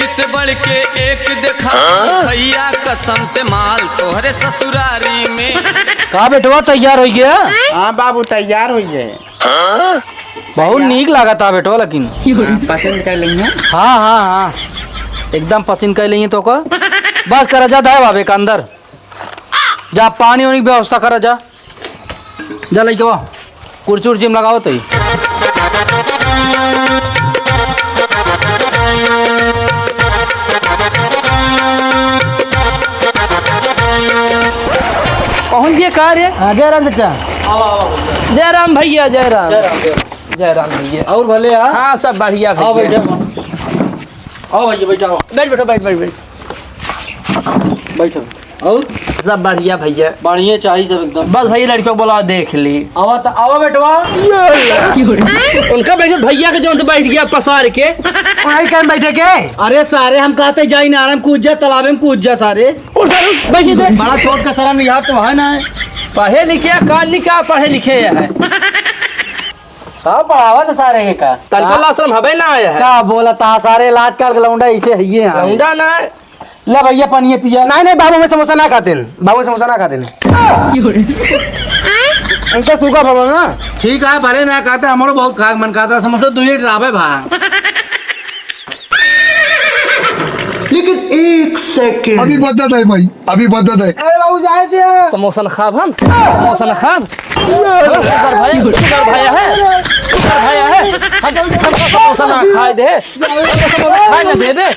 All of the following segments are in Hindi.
से बढ़ के एक देखा भैया कसम से माल तोहरे ससुरारी में। का बेटवा तैयार हो गया? हाँ बाबू तैयार हो गए। बहुत नीक लगा था बेटवा, लेकिन पसंद कर लेंगे। हाँ हाँ हाँ एकदम पसंद कर लेंगे तो का बस करा जा है बाबे का अंदर जा, पानी वानी की व्यवस्था करा जा लेके वाह, कुर्सी उर्सी में लगाओ तो ही। कौन ये कार है? जय राम चाचा। जय राम भैया, जय राम जय राम भैया। और भले यार। हाँ सब बढ़िया आओ भैया। आओ भैया बैठो, बैठ बैठो बैठ बैठ बैठ। बैठो। और सब बढ़िया भैया, बढ़िया चाहिए सब एकदम। बस भैया लड़कियों को बोला देख ली। आवा तो आवा बेटवा। उनका बैठे भैया के जो बैठ गया पसार के। कहीं बैठे के? अरे सारे हम कहते जाई ना, आराम कूद जा, तालाब में कूद जा सारे। बैठे थे बड़ा छोट का शर्म यहाँ तो है ना। पढ़े लिखे कान निका पढ़े लिखे है। का पढ़ावा तो सारे का कल आश्रम हवे ना आया है। का बोला था सारे लाज काल लौंडा ऐसे है ये। लौंडा ना ले भैया पानी पिया। नहीं बाबू में समोसा ना खाते हैं, बाबू समोसा ना खाते हैं। इनका सूखा भरो ना। ठीक है भले ना कहते, हमारो बहुत खाक मन खाता समोसा दुई ड्राबे भा। लेकिन एक सेकंड अभी बदत है भाई, अभी बदत है। अरे बाबू जाए थे। समोसा न खाब, हम समोसा न खाब। शुगर भाया है, शुगर भाया है। हम समोसा ना खाए दे, खाए ना दे दे।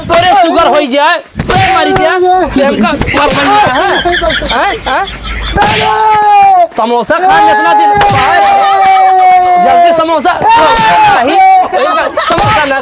तोरे शुगर हो जाए तो मरी जा कि हमका मर है। समोसा खाए इतना दिन जल्दी समोसा समोसा ना